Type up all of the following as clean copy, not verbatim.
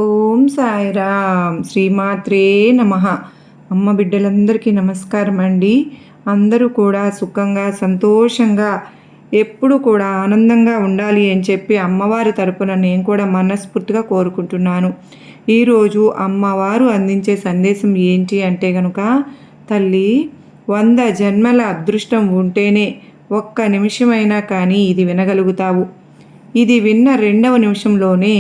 ఓం సాయిరామ్ శ్రీమాత్రే నమః. అమ్మ బిడ్డలందరికీ నమస్కారం అండి. అందరూ కూడా సుఖంగా సంతోషంగా ఎప్పుడు కూడా ఆనందంగా ఉండాలి అని చెప్పి అమ్మవారి తరపున నేను కూడా మనస్ఫూర్తిగా కోరుకుంటున్నాను. ఈరోజు అమ్మవారు అందించే సందేశం ఏంటి అంటే కనుక, తల్లి 100 జన్మల అదృష్టం ఉంటేనే ఒక్క నిమిషమైనా కానీ ఇది వినగలుగుతావు. ఇది విన్న 2వ నిమిషంలోనే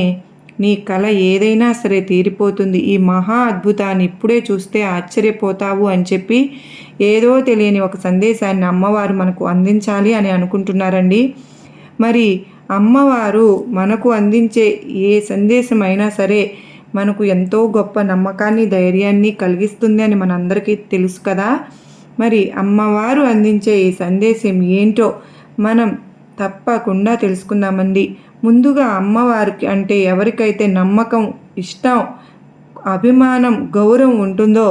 నీ కల ఏదైనా సరే తీరిపోతుంది. ఈ మహా అద్భుతాన్ని ఇప్పుడే చూస్తే ఆశ్చర్యపోతావు అని చెప్పి ఏదో తెలియని ఒక సందేశాన్ని అమ్మవారు మనకు అందించాలి అని అనుకుంటున్నారండి. మరి అమ్మవారు మనకు అందించే ఏ సందేశమైనా సరే మనకు ఎంతో గొప్ప నమ్మకాన్ని ధైర్యాన్ని కలిగిస్తుంది అని మనందరికీ తెలుసు కదా. మరి అమ్మవారు అందించే ఈ సందేశం ఏంటో మనం తప్పకుండా తెలుసుకుందామండి. ముందుగా అమ్మవారికి అంటే ఎవరికైతే నమ్మకం, ఇష్టం, అభిమానం, గౌరవం ఉంటుందో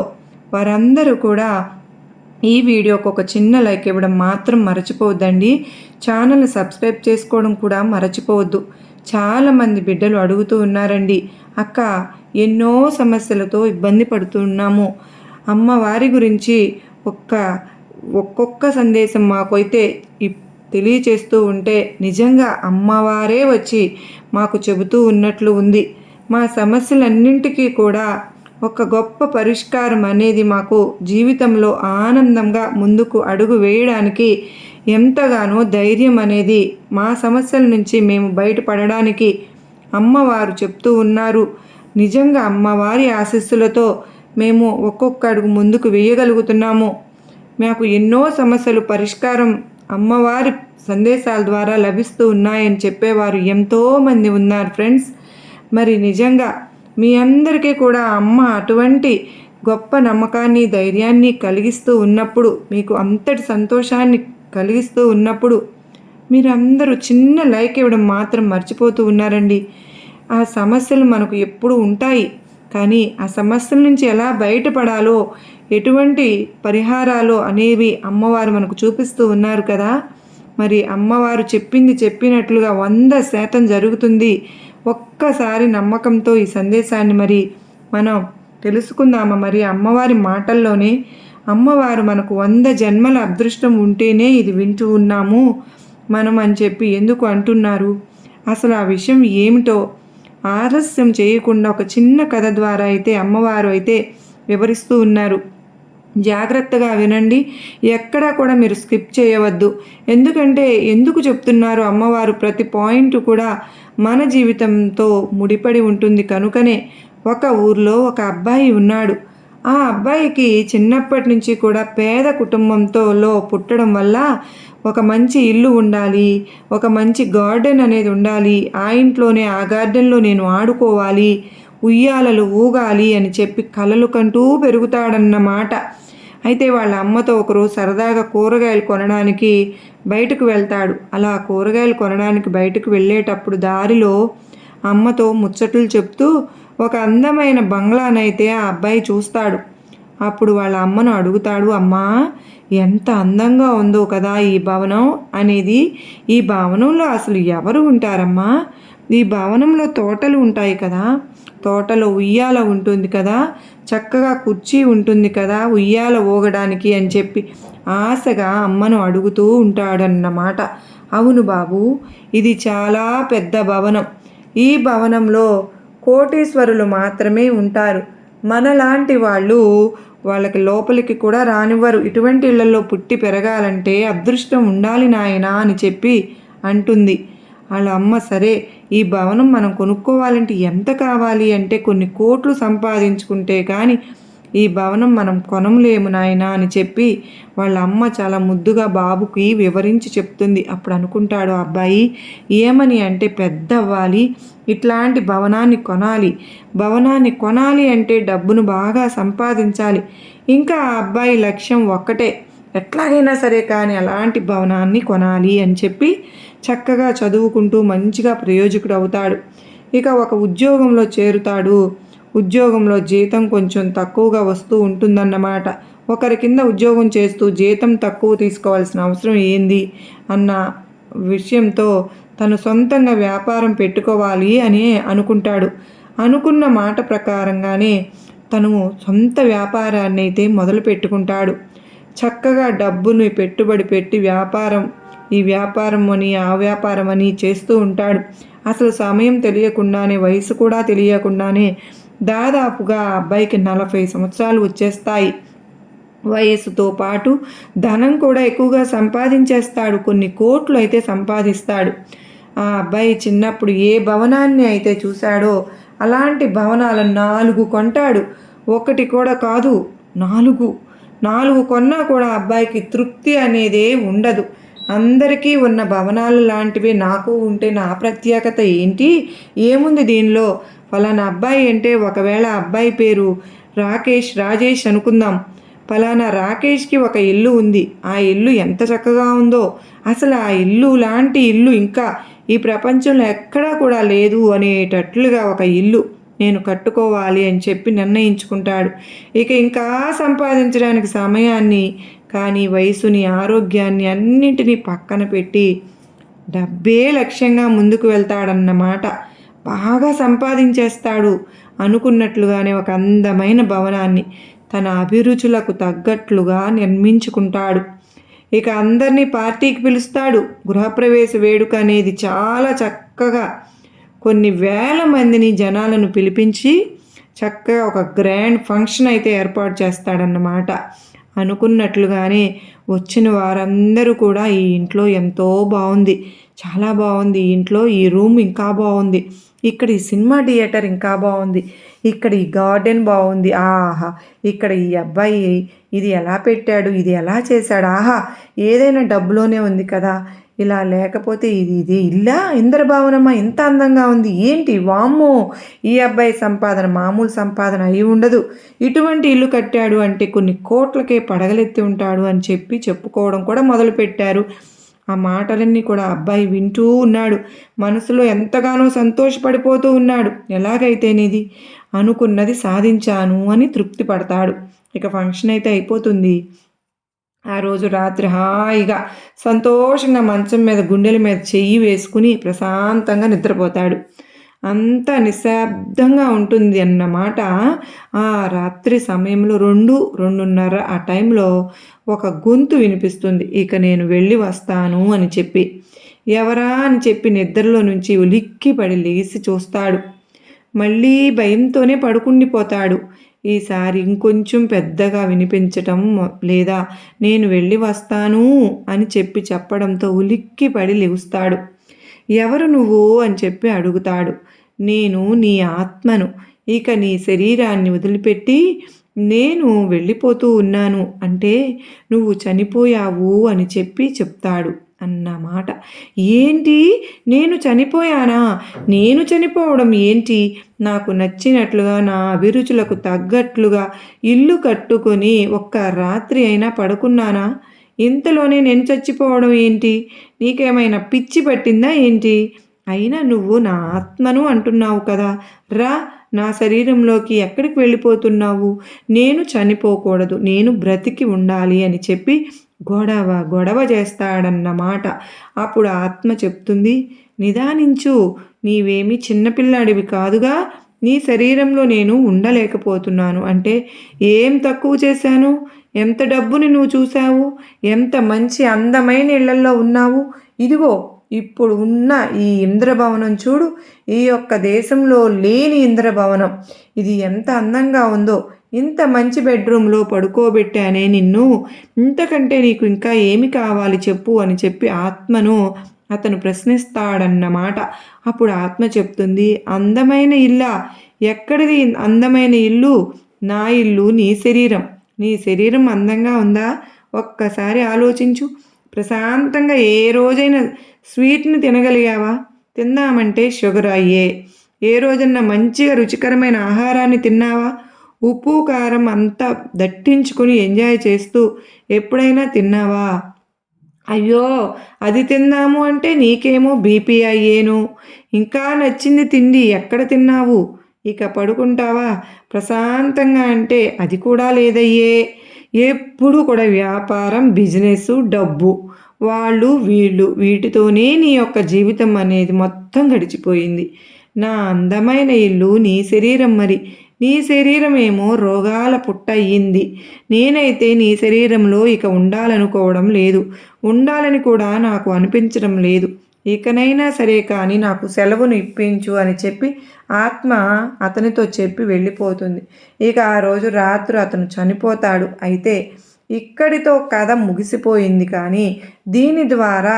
వారందరూ కూడా ఈ వీడియోకి ఒక చిన్న లైక్ ఇవ్వడం మాత్రం మర్చిపోవద్దండి. ఛానల్ని సబ్స్క్రైబ్ చేసుకోవడం కూడా మర్చిపోవద్దు. చాలామంది బిడ్డలు అడుగుతూ ఉన్నారండి, అక్క ఎన్నో సమస్యలతో ఇబ్బంది పడుతున్నాము, అమ్మవారి గురించి ఒక్కొక్క సందేశం మాకైతే తెలియచేస్తూ ఉంటే నిజంగా అమ్మవారే వచ్చి మాకు చెబుతూ ఉన్నట్లు ఉంది. మా సమస్యలన్నింటికీ కూడా ఒక గొప్ప పరిష్కారం అనేది మాకు జీవితంలో ఆనందంగా ముందుకు అడుగు వేయడానికి ఎంతగానో ధైర్యం అనేది మా సమస్యల నుంచి మేము బయటపడడానికి అమ్మవారు చెప్తూ ఉన్నారు. నిజంగా అమ్మవారి ఆశీస్సులతో మేము ఒక్కొక్క అడుగు ముందుకు వేయగలుగుతున్నాము. మాకు ఎన్నో సమస్యలు పరిష్కారం అమ్మవారి సందేశాల ద్వారా లభిస్తూ ఉన్నాయని చెప్పేవారు ఎంతోమంది ఉన్నారు ఫ్రెండ్స్. మరి నిజంగా మీ అందరికీ కూడా అమ్మ అటువంటి గొప్ప నమ్మకాన్ని, ధైర్యాన్ని కలిగిస్తూ ఉన్నప్పుడు, మీకు అంతటి సంతోషాన్ని కలిగిస్తూ ఉన్నప్పుడు మీరందరూ చిన్న లైక్ ఇవ్వడం మాత్రం మర్చిపోతూ ఉన్నారండి. ఆ సమస్యలు మనకు ఎప్పుడు ఉంటాయి, కానీ ఆ సమస్యల నుంచి ఎలా బయటపడాలో, ఎటువంటి పరిహారాలు అనేవి అమ్మవారు మనకు చూపిస్తూ ఉన్నారు కదా. మరి అమ్మవారు చెప్పినట్లుగా 100% జరుగుతుంది. ఒక్కసారి నమ్మకంతో ఈ సందేశాన్ని మరి మనం తెలుసుకుందామా. మరి అమ్మవారి మాటల్లోనే అమ్మవారు మనకు 100 జన్మల అదృష్టం ఉంటేనే ఇది వింటూ ఉన్నాము మనం అని చెప్పి ఎందుకు అంటున్నారు, అసలు ఆ విషయం ఏమిటో ఆలస్యం చేయకుండా ఒక చిన్న కథ ద్వారా అయితే అమ్మవారు అయితే వివరిస్తూ ఉన్నారు. జాగ్రత్తగా వినండి, ఎక్కడా కూడా మీరు స్కిప్ చేయవద్దు. ఎందుకు చెప్తున్నారు అమ్మవారు ప్రతి పాయింట్ కూడా మన జీవితంతో ముడిపడి ఉంటుంది కనుకనే. ఒక ఊర్లో ఒక అబ్బాయి ఉన్నాడు. ఆ అబ్బాయికి చిన్నప్పటి నుంచి కూడా పేద కుటుంబంతో పుట్టడం వల్ల ఒక మంచి ఇల్లు ఉండాలి, ఒక మంచి గార్డెన్ అనేది ఉండాలి, ఆ ఇంట్లోనే ఆ గార్డెన్లో నేను ఆడుకోవాలి, ఉయ్యాలలు ఊగాలి అని చెప్పి కలలు కంటూ పెరుగుతాడన్నమాట. అయితే వాళ్ళ అమ్మతో ఒకరోజు సరదాగా కూరగాయలు కొనడానికి బయటకు వెళ్తాడు. అలా కూరగాయలు కొనడానికి బయటకు వెళ్ళేటప్పుడు దారిలో అమ్మతో ముచ్చట్లు చెప్తూ ఒక అందమైన బంగ్లానైతే ఆ అబ్బాయి చూస్తాడు. అప్పుడు వాళ్ళ అమ్మను అడుగుతాడు, అమ్మా ఎంత అందంగా ఉందో కదా ఈ భవనం అనేది, ఈ భవనంలో అసలు ఎవరు ఉంటారమ్మా, ఈ భవనంలో తోటలు ఉంటాయి కదా, తోటలో ఉయ్యాల ఉంటుంది కదా, చక్కగా కుర్చీ ఉంటుంది కదా ఉయ్యాల ఊగడానికి అని చెప్పి ఆశగా అమ్మను అడుగుతూ ఉంటాడన్నమాట. అవును బాబు, ఇది చాలా పెద్ద భవనం, ఈ భవనంలో కోటీశ్వరులు మాత్రమే ఉంటారు, మనలాంటి వాళ్ళకి లోపలికి కూడా రానివ్వరు, ఇటువంటి ఇళ్లలో పుట్టి పెరగాలంటే అదృష్టం ఉండాలి నాయనా అని చెప్పి అంటుంది. వాళ్ళ అమ్మ సరే ఈ భవనం మనం కొనుక్కోవాలంటే ఎంత కావాలి అంటే కొన్ని కోట్లు సంపాదించుకుంటే కానీ ఈ భవనం మనం కొనలేము నాయనా అని చెప్పి వాళ్ళ అమ్మ చాలా ముద్దుగా బాబుకి వివరించి చెప్తుంది. అప్పుడు అనుకుంటాడు అబ్బాయి, ఏమని అంటే పెద్ద అవ్వాలి, ఇట్లాంటి భవనాన్ని కొనాలి అంటే డబ్బును బాగా సంపాదించాలి. ఇంకా ఆ అబ్బాయి లక్ష్యం ఒక్కటే, ఎట్లాగైనా సరే కానీ అలాంటి భవనాన్ని కొనాలి అని చెప్పి చక్కగా చదువుకుంటూ మంచిగా ప్రయోజకుడు అవుతాడు. ఇక ఒక ఉద్యోగంలో చేరుతాడు. ఉద్యోగంలో జీతం కొంచెం తక్కువగా వస్తూ ఉంటుందన్నమాట. ఒకరి కింద ఉద్యోగం చేస్తూ జీతం తక్కువ తీసుకోవాల్సిన అవసరం ఏంది అన్న విషయంతో తను సొంతంగా వ్యాపారం పెట్టుకోవాలి అని అనుకుంటాడు. అనుకున్న మాట ప్రకారంగానే తను సొంత వ్యాపారాన్ని అయితే మొదలు పెట్టుకుంటాడు. చక్కగా డబ్బుని పెట్టుబడి పెట్టి ఈ వ్యాపారం అని ఆ వ్యాపారం అని చేస్తూ ఉంటాడు. అసలు సమయం తెలియకుండానే, వయసు కూడా తెలియకుండానే దాదాపుగా ఆ అబ్బాయికి 40 సంవత్సరాలు వచ్చేస్తాయి. వయస్సుతో పాటు ధనం కూడా ఎక్కువగా సంపాదించేస్తాడు. కొన్ని కోట్లు అయితే సంపాదిస్తాడు. ఆ అబ్బాయి చిన్నప్పుడు ఏ భవనాన్ని అయితే చూశాడో అలాంటి భవనాలు 4 కొంటాడు. ఒకటి కూడా కాదు, 4 కొన్నా కూడా అబ్బాయికి తృప్తి అనేదే ఉండదు. అందరికీ ఉన్న భవనాలు లాంటివి నాకు ఉంటే నా ప్రత్యేకత ఏంటి, ఏముంది దీనిలో? ఫలానా అబ్బాయి అంటే, ఒకవేళ అబ్బాయి పేరు రాజేష్ అనుకుందాం. ఫలానా రాకేష్కి ఒక ఇల్లు ఉంది. ఆ ఇల్లు ఎంత చక్కగా ఉందో, అసలు ఆ ఇల్లు లాంటి ఇల్లు ఇంకా ఈ ప్రపంచంలో ఎక్కడా కూడా లేదు అనేటట్లుగా ఒక ఇల్లు నేను కట్టుకోవాలి అని చెప్పి నిర్ణయించుకుంటాడు. ఇంకా సంపాదించడానికి సమయాన్ని కానీ వయసుని, ఆరోగ్యాన్ని అన్నింటినీ పక్కన పెట్టి డబ్బే లక్ష్యంగా ముందుకు వెళ్తాడన్నమాట. బాగా సంపాదించేస్తాడు. అనుకున్నట్లుగానే ఒక అందమైన భవనాన్ని తన అభిరుచులకు తగ్గట్లుగా నిర్మించుకుంటాడు. అందరినీ పార్టీకి పిలుస్తాడు. గృహప్రవేశ వేడుక అనేది చాలా చక్కగా కొన్ని వేల మందిని, జనాలను పిలిపించి చక్కగా ఒక గ్రాండ్ ఫంక్షన్ అయితే ఏర్పాటు చేస్తాడన్నమాట. అనుకున్నట్లుగానే వచ్చిన వారందరూ కూడా ఈ ఇంట్లో ఎంతో బాగుంది, చాలా బాగుంది, ఈ ఇంట్లో ఈ రూమ్ ఇంకా బాగుంది, ఇక్కడ ఈ సినిమా థియేటర్ ఇంకా బాగుంది, ఇక్కడ ఈ గార్డెన్ బాగుంది, ఆహా ఇక్కడ ఈ అబ్బాయి ఇది ఎలా పెట్టాడు, ఇది ఎలా చేశాడు, ఆహా ఏదైనా డబ్బులోనే ఉంది కదా, ఇలా లేకపోతే ఇది ఇల్లా, ఇంద్రభవనమా, ఇంత అందంగా ఉంది ఏంటి, వామ్మో ఈ అబ్బాయి సంపాదన మామూలు సంపాదన అయి ఉండదు, ఇటువంటి ఇల్లు కట్టాడు అంటే కొన్ని కోట్లకే పడగలెత్తి ఉంటాడు అని చెప్పుకోవడం కూడా మొదలుపెట్టారు. ఆ మాటలన్నీ కూడా అబ్బాయి వింటూ ఉన్నాడు. మనసులో ఎంతగానో సంతోషపడిపోతూ ఉన్నాడు. ఎలాగైతేనేది అనుకున్నది సాధించాను అని తృప్తి పడతాడు. ఫంక్షన్ అయితే అయిపోతుంది. ఆ రోజు రాత్రి హాయిగా సంతోషంగా మంచం మీద గుండెల మీద చెయ్యి వేసుకుని ప్రశాంతంగా నిద్రపోతాడు. అంతా నిశ్శబ్దంగా ఉంటుంది అన్నమాట. ఆ రాత్రి సమయంలో 2:30 ఆ టైంలో ఒక గొంతు వినిపిస్తుంది. నేను వెళ్ళి వస్తాను అని చెప్పి. ఎవరా అని చెప్పి నిద్రలో నుంచి ఉలిక్కిపడి లేచి చూస్తాడు. మళ్ళీ భయంతోనే పడుకుండిపోతాడు. ఈసారి ఇంకొంచెం పెద్దగా వినిపించటం లేదా నేను వెళ్ళి వస్తాను అని చెప్పడంతో ఉలిక్కిపడి లేస్తాడు. ఎవరు నువ్వు అని చెప్పి అడుగుతాడు. నేను నీ ఆత్మను, నీ శరీరాన్ని వదిలిపెట్టి నేను వెళ్ళిపోతూ ఉన్నాను అంటే నువ్వు చనిపోయావు అని చెప్తాడు అన్నమాట. ఏంటి, నేను చనిపోయానా? నేను చనిపోవడం ఏంటి? నాకు నచ్చినట్లుగా నా అభిరుచులకు తగ్గట్లుగా ఇల్లు కట్టుకొని ఒక్క రాత్రి అయినా పడుకున్నానా? ఇంతలోనే నేను చచ్చిపోవడం ఏంటి? నీకేమైనా పిచ్చి పట్టిందా ఏంటి? అయినా నువ్వు నా ఆత్మను అంటున్నావు కదా, రా నా శరీరంలోకి ఎక్కడికి వెళ్ళిపోతున్నావు? నేను చనిపోకూడదు, నేను బ్రతికి ఉండాలి అని చెప్పి గొడవ చేస్తాడన్నమాట. అప్పుడు ఆత్మ చెప్తుంది, నిదానించు, నీవేమీ చిన్నపిల్లాడివి కాదుగా, నీ శరీరంలో నేను ఉండలేకపోతున్నాను అంటే ఏం తక్కువ చేశాను? ఎంత డబ్బుని నువ్వు చూశావు, ఎంత మంచి అందమైన ఇళ్లల్లో ఉన్నావు, ఇదిగో ఇప్పుడు ఉన్న ఈ ఇంద్రభవనం చూడు, ఈ యొక్క దేశంలో లేని ఇంద్రభవనం, ఇది ఎంత అందంగా ఉందో, ఇంత మంచి బెడ్రూమ్లో పడుకోబెట్టానే నిన్ను, ఇంతకంటే నీకు ఇంకా ఏమి కావాలి చెప్పు అని చెప్పి ఆత్మను అతను ప్రశ్నిస్తాడన్నమాట. అప్పుడు ఆత్మ చెప్తుంది, అందమైన ఇల్లా? ఎక్కడిది అందమైన ఇల్లు? నా ఇల్లు నీ శరీరం. నీ శరీరం అందంగా ఉందా? ఒక్కసారి ఆలోచించు. ప్రశాంతంగా ఏ రోజైనా స్వీట్ని తినగలిగావా? తిందామంటే షుగర్ అయ్యే. ఏ రోజన్నా మంచిగా రుచికరమైన ఆహారాన్ని తిన్నావా? ఉప్పు కారం అంతా దట్టించుకొని ఎంజాయ్ చేస్తూ ఎప్పుడైనా తిన్నావా? అయ్యో అది తిందాము అంటే నీకేమో బీపీ అయ్యేను. ఇంకా నచ్చింది తిండి ఎక్కడ తిన్నావు? పడుకుంటావా ప్రశాంతంగా అంటే అది కూడా లేదయ్యే. ఎప్పుడు కూడా వ్యాపారం, బిజినెస్, డబ్బు, వీటితోనే నీ యొక్క జీవితం అనేది మొత్తం గడిచిపోయింది. నా అందమైన ఇల్లు నీ శరీరం మరి. నీ శరీరమేమో రోగాల పుట్ట అయ్యింది. నేనైతే నీ శరీరంలో ఇక ఉండాలనుకోవడం లేదు. ఉండాలని కూడా నాకు అనిపించడం లేదు. ఇకనైనా సరే కానీ నాకు సెలవును ఇప్పించు అని చెప్పి ఆత్మ అతనితో చెప్పి వెళ్ళిపోతుంది. ఇక ఆ రోజు రాత్రి అతను చనిపోతాడు. అయితే ఇక్కడితో కథ ముగిసిపోయింది. కానీ దీని ద్వారా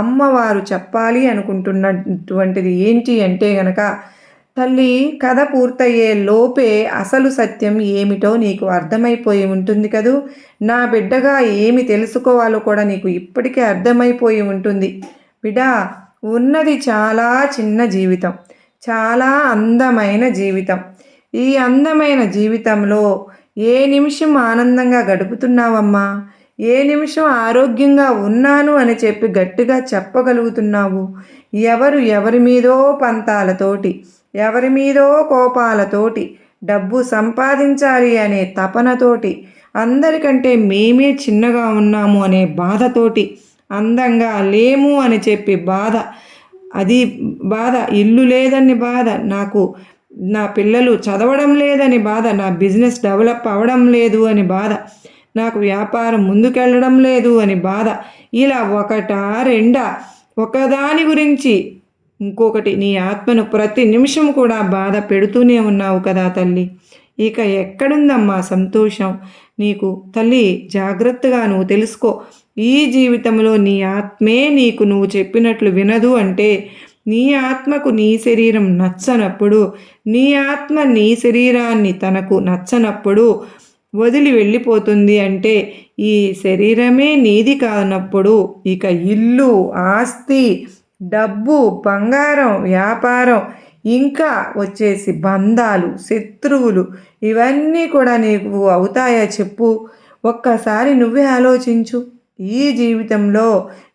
అమ్మవారు చెప్పాలి అనుకుంటున్నటువంటిది ఏంటి అంటే గనక, తల్లి, కథ పూర్తయ్యే లోపే అసలు సత్యం ఏమిటో నీకు అర్థమైపోయి ఉంటుంది కదూ. నా బిడ్డగా ఏమి తెలుసుకోవాలో కూడా నీకు ఇప్పటికే అర్థమైపోయి ఉంటుంది. బిడ్డా, ఉన్నది చాలా చిన్న జీవితం, చాలా అందమైన జీవితం. ఈ అందమైన జీవితంలో ఏ నిమిషం ఆనందంగా గడుపుతున్నావమ్మా? ఏ నిమిషం ఆరోగ్యంగా ఉన్నాను అని చెప్పి గట్టిగా చెప్పగలుగుతున్నావు? ఎవరి మీదో పంతాలతోటి, ఎవరి మీదో కోపాలతోటి, డబ్బు సంపాదించాలి అనే తపనతోటి, అందరికంటే మేమే చిన్నగా ఉన్నాము అనే బాధతోటి, అందంగా లేము అని చెప్పి బాధ, అది బాధ, ఇల్లు లేదని బాధ, నాకు నా పిల్లలు చదవడం లేదని బాధ, నా బిజినెస్ డెవలప్ అవ్వడం లేదు అని బాధ, నాకు వ్యాపారం ముందుకెళ్ళడం లేదు అని బాధ, ఇలా ఒకటా రెండా, ఒకదాని గురించి ఇంకొకటి నీ ఆత్మను ప్రతి నిమిషం కూడా బాధ పెడుతూనే ఉన్నావు కదా తల్లి. ఇక ఎక్కడుందమ్మా సంతోషం నీకు? తల్లి, జాగ్రత్తగా నువ్వు తెలుసుకో. ఈ జీవితంలో నీ ఆత్మే నీకు నువ్వు చెప్పినట్లు వినదు అంటే, నీ ఆత్మకు నీ శరీరం నచ్చనప్పుడు, నీ ఆత్మ నీ శరీరాన్ని తనకు నచ్చనప్పుడు వదిలి వెళ్ళిపోతుంది అంటే, ఈ శరీరమే నీది కానప్పుడు ఇక ఇల్లు, ఆస్తి, డబ్బు, బంగారం, వ్యాపారం, ఇంకా వచ్చేసి బంధాలు, శత్రువులు, ఇవన్నీ కూడా నీకు అవుతాయా చెప్పు? ఒక్కసారి నువ్వే ఆలోచించు. ఈ జీవితంలో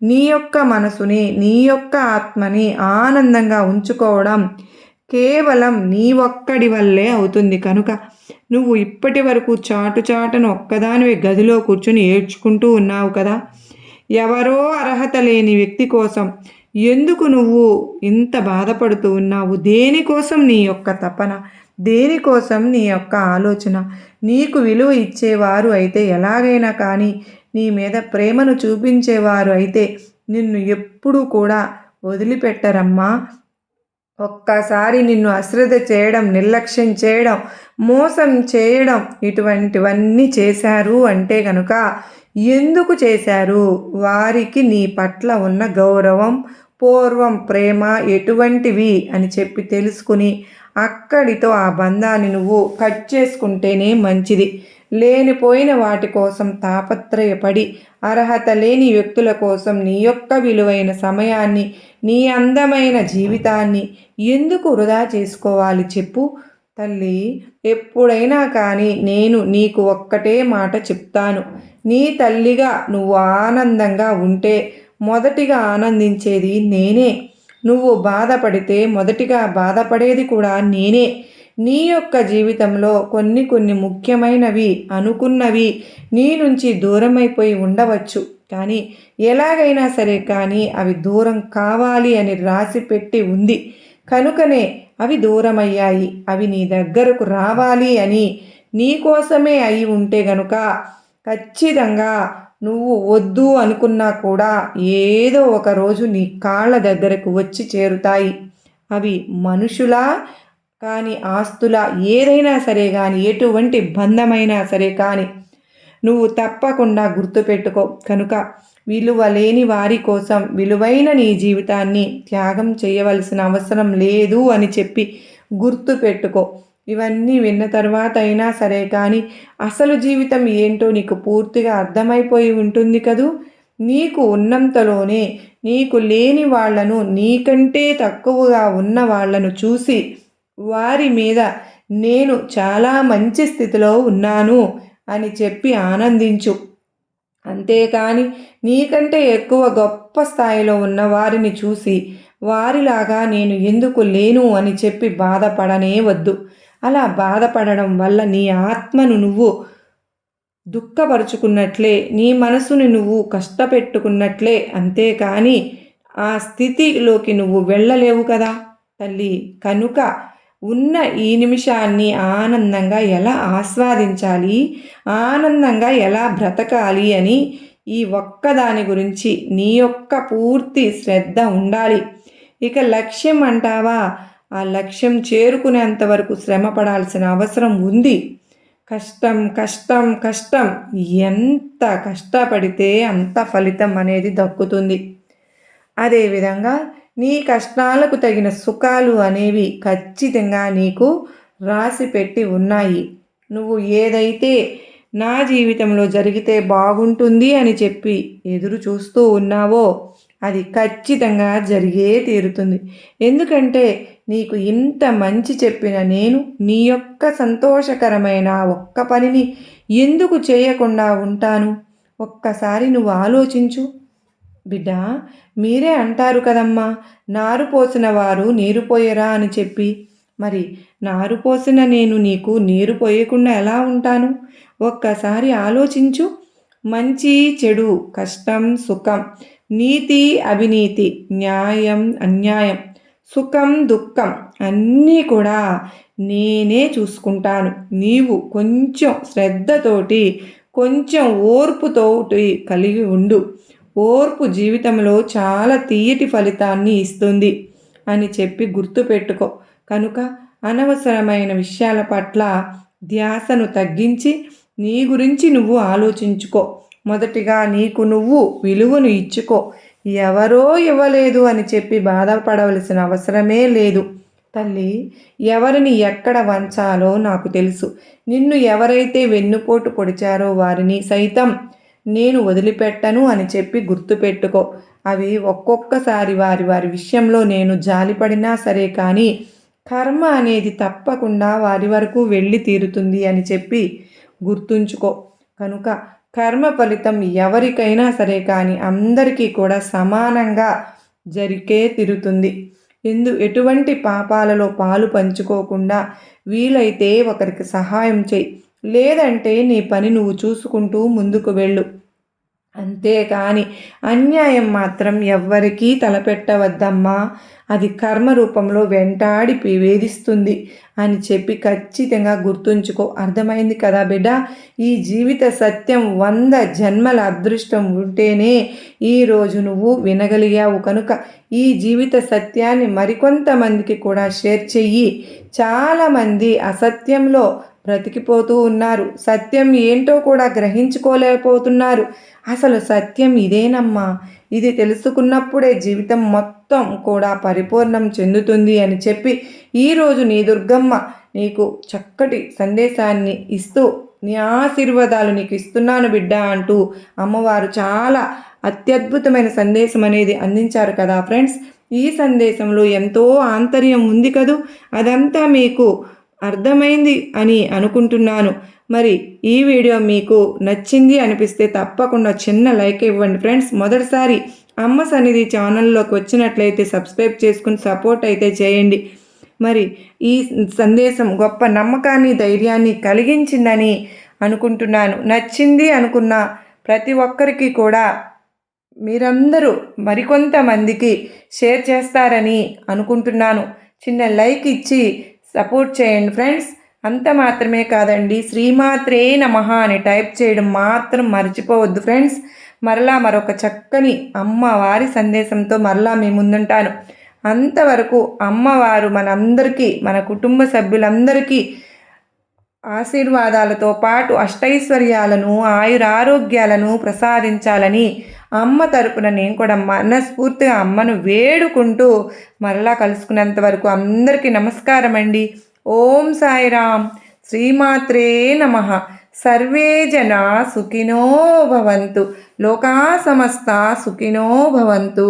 నీ యొక్క మనసుని, నీ యొక్క ఆత్మని ఆనందంగా ఉంచుకోవడం కేవలం నీ ఒక్కడి వల్లే అవుతుంది. కనుక నువ్వు ఇప్పటి వరకు చాటును ఒక్కదానివే గదిలో కూర్చుని ఏడ్చుకుంటూ ఉన్నావు కదా. ఎవరో అర్హత లేని వ్యక్తి కోసం ఎందుకు నువ్వు ఇంత బాధపడుతూ ఉన్నావు? దేనికోసం నీ యొక్క తపన? దేనికోసం నీ యొక్క ఆలోచన? నీకు విలువ ఇచ్చేవారు అయితే ఎలాగైనా కానీ, నీ మీద ప్రేమను చూపించేవారు అయితే నిన్ను ఎప్పుడూ కూడా వదిలిపెట్టరమ్మా. ఒక్కసారి నిన్ను అశ్రద్ధ చేయడం, నిర్లక్ష్యం చేయడం, మోసం చేయడం, ఇటువంటివన్నీ చేశారు అంటే కనుక ఎందుకు చేశారు? వారికి నీ పట్ల ఉన్న గౌరవం, పూర్వం ప్రేమ ఎటువంటివి అని చెప్పి తెలుసుకుని అక్కడితో ఆ బంధాన్ని నువ్వు కట్ చేసుకుంటేనే మంచిది. లేనిపోయిన వాటి కోసం తాపత్రయపడి, అర్హత లేని వ్యక్తుల కోసం నీ యొక్క విలువైన సమయాన్ని, నీ అందమైన జీవితాన్ని ఎందుకు వృధా చేసుకోవాలి చెప్పు? తల్లి, ఎప్పుడైనా కానీ నేను నీకు ఒక్కటే మాట చెప్తాను. నీ తల్లిగా నువ్వు ఆనందంగా ఉంటే మొదటిగా ఆనందించేది నేనే. నువ్వు బాధపడితే మొదటిగా బాధపడేది కూడా నేనే. నీ యొక్క జీవితంలో కొన్ని ముఖ్యమైనవి అనుకున్నవి నీ నుంచి దూరమైపోయి ఉండవచ్చు. కానీ ఎలాగైనా సరే కానీ అవి దూరం కావాలి అని రాసి పెట్టి ఉంది. కనుకనే అవి దూరమయ్యాయి. అవి నీ దగ్గరకు రావాలి అని నీకోసమే అయి ఉంటే గనుక ఖచ్చితంగా నువ్వు వద్దు అనుకున్నా కూడా ఏదో ఒక రోజు నీ కాళ్ళ దగ్గరకు వచ్చి చేరుతాయి. అవి మనుషులా కానీ, ఆస్తులా, ఏదైనా సరే కానీ, ఎటువంటి బంధమైనా సరే కానీ నువ్వు తప్పకుండా గుర్తుపెట్టుకో. కనుక విలువ లేని వారి కోసం విలువైన నీ జీవితాన్ని త్యాగం చేయవలసిన అవసరం లేదు అని చెప్పి గుర్తుపెట్టుకో. ఇవన్నీ విన్న తర్వాత అయినా సరే కానీ అసలు జీవితం ఏంటో నీకు పూర్తిగా అర్థమైపోయి ఉంటుంది కదూ. నీకు ఉన్నంతలోనే నీకు లేని వాళ్లను, నీకంటే తక్కువగా ఉన్న వాళ్లను చూసి వారి మీద నేను చాలా మంచి స్థితిలో ఉన్నాను అని చెప్పి ఆనందించు. అంతేకాని నీకంటే ఎక్కువ గొప్ప స్థాయిలో ఉన్న వారిని చూసి వారిలాగా నేను ఎందుకు లేను అని చెప్పి బాధపడనే వద్దు. అలా బాధపడడం వల్ల నీ ఆత్మను నువ్వు దుఃఖపరుచుకున్నట్లే, నీ మనసుని నువ్వు కష్టపెట్టుకున్నట్లే. అంతేకాని ఆ స్థితిలోకి నువ్వు వెళ్ళలేవు కదా. తల్లి. కనుక ఉన్న ఈ నిమిషాన్ని ఆనందంగా ఎలా ఆస్వాదించాలి, ఆనందంగా ఎలా బ్రతకాలి అని ఈ ఒక్కదాని గురించి నీ యొక్క పూర్తి శ్రద్ధ ఉండాలి. ఇక లక్ష్యం అంటావా, ఆ లక్ష్యం చేరుకునేంత వరకు శ్రమ పడాల్సిన అవసరం ఉంది. కష్టం కష్టం కష్టం, ఎంత కష్టపడితే అంత ఫలితం అనేది దక్కుతుంది. అదేవిధంగా నీ కష్టాలకు తగిన సుఖాలు అనేవి ఖచ్చితంగా నీకు రాసి పెట్టి ఉన్నాయి. నువ్వు ఏదైతే నా జీవితంలో జరిగితే బాగుంటుంది అని చెప్పి ఎదురు చూస్తూ ఉన్నావో అది ఖచ్చితంగా జరిగే తీరుతుంది. ఎందుకంటే నీకు ఇంత మంచి చెప్పిన నేను నీ యొక్క సంతోషకరమైన ఒక్క పనిని ఎందుకు చేయకుండా ఉంటాను? ఒక్కసారి నువ్వు ఆలోచించు బిడ్డ. మీరే అంటారు కదమ్మా, నారు పోసిన వారు నీరు పోయరా అని చెప్పి. మరి నారు పోసిన నేను నీకు నీరు పోయకుండా ఎలా ఉంటాను? ఒక్కసారి ఆలోచించు. మంచి చెడు, కష్టం సుఖం, నీతి అవినీతి, న్యాయం అన్యాయం, సుఖం దుఃఖం అన్నీ కూడా నేనే చూసుకుంటాను. నీవు కొంచెం శ్రద్ధతోటి, కొంచెం ఓర్పుతోటి కలిగి ఉండు. ఓర్పు జీవితంలో చాలా తీయటి ఫలితాన్ని ఇస్తుంది అని చెప్పి గుర్తుపెట్టుకో. కనుక అనవసరమైన విషయాల పట్ల ధ్యాసను తగ్గించి నీ గురించి నువ్వు ఆలోచించుకో. మొదటిగా నీకు నువ్వు విలువను ఇచ్చుకో. ఎవరో ఇవ్వలేదు అని చెప్పి బాధపడవలసిన అవసరమే లేదు తల్లి. ఎవరిని ఎక్కడ వంచాలో నాకు తెలుసు. నిన్ను ఎవరైతే వెన్నుపోటు పొడిచారో వారిని సైతం నేను వదిలిపెట్టను అని చెప్పి గుర్తుపెట్టుకో. అవి ఒక్కొక్కసారి వారి వారి విషయంలో నేను జాలిపడినా సరే, కానీ కర్మ అనేది తప్పకుండా వారి వరకు వెళ్ళి తీరుతుంది అని చెప్పి గుర్తుంచుకో. కనుక కర్మ ఫలితం ఎవరికైనా సరే కానీ అందరికీ కూడా సమానంగా జరిగే తీరుతుంది. ఎటువంటి పాపాలలో పాలు పంచుకోకుండా వీలైతే ఒకరికి సహాయం చేయి. లేదంటే నీ పని నువ్వు చూసుకుంటూ ముందుకు వెళ్ళు. అంతేకాని అన్యాయం మాత్రం ఎవ్వరికీ తలపెట్టవద్దమ్మా. అది కర్మ రూపంలో వెంటాడి వేధిస్తుంది అని చెప్పి ఖచ్చితంగా గుర్తుంచుకో. అర్థమైంది కదా బిడ్డ? ఈ జీవిత సత్యం 100 జన్మల అదృష్టం ఉంటేనే ఈరోజు నువ్వు వినగలిగావు. కనుక ఈ జీవిత సత్యాన్ని మరికొంతమందికి కూడా షేర్ చెయ్యి. చాలామంది అసత్యంలో బ్రతికిపోతూ ఉన్నారు. సత్యం ఏంటో కూడా గ్రహించుకోలేకపోతున్నారు. అసలు సత్యం ఇదేనమ్మా, ఇది తెలుసుకున్నప్పుడే జీవితం మొత్తం కూడా పరిపూర్ణం చెందుతుంది అని చెప్పి ఈరోజు నీ దుర్గమ్మ నీకు చక్కటి సందేశాన్ని ఇస్తూ నీ ఆశీర్వాదాలు నీకు ఇస్తున్నాను బిడ్డ అంటూ అమ్మవారు చాలా అత్యద్భుతమైన సందేశం అనేది అందించారు కదా ఫ్రెండ్స్. ఈ సందేశంలో ఎంతో ఆంతర్యం ఉంది కదూ. అదంతా మీకు అర్థమైంది అని అనుకుంటున్నాను. మరి ఈ వీడియో మీకు నచ్చింది అనిపిస్తే తప్పకుండా చిన్న లైక్ ఇవ్వండి ఫ్రెండ్స్. మొదటిసారి అమ్మ సన్నిధి ఛానల్లోకి వచ్చినట్లయితే సబ్స్క్రైబ్ చేసుకుని సపోర్ట్ అయితే చేయండి. మరి ఈ సందేశం గొప్ప నమ్మకాన్ని ధైర్యాన్ని కలిగించిందని అనుకుంటున్నాను. నచ్చింది అనుకున్న ప్రతి ఒక్కరికి కూడా మీరందరూ మరికొంతమందికి షేర్ చేస్తారని అనుకుంటున్నాను. చిన్న లైక్ ఇచ్చి సపోర్ట్ చేయండి ఫ్రెండ్స్. అంత మాత్రమే కాదండి, శ్రీమాత్రే నమః అని టైప్ చేయడం మాత్రం మర్చిపోవద్దు ఫ్రెండ్స్. మరలా మరొక చక్కని అమ్మవారి సందేశంతో మరలా మీ ముందుంటాను. అంతవరకు అమ్మవారు మనందరికీ, మన కుటుంబ సభ్యులందరికీ ఆశీర్వాదాలతో పాటు అష్టైశ్వర్యాలను, ఆయురారోగ్యాలను ప్రసాదించాలని అమ్మ తరపున నేను కూడా మనస్ఫూర్తిగా అమ్మను వేడుకుంటూ మరలా కలుసుకున్నంత వరకు అందరికీ నమస్కారం అండి. ఓం సాయిరామ్. శ్రీమాత్రే నమః. సర్వే జనా సుఖినో భవంతు. లోకా సమస్త సుఖినో భవంతు.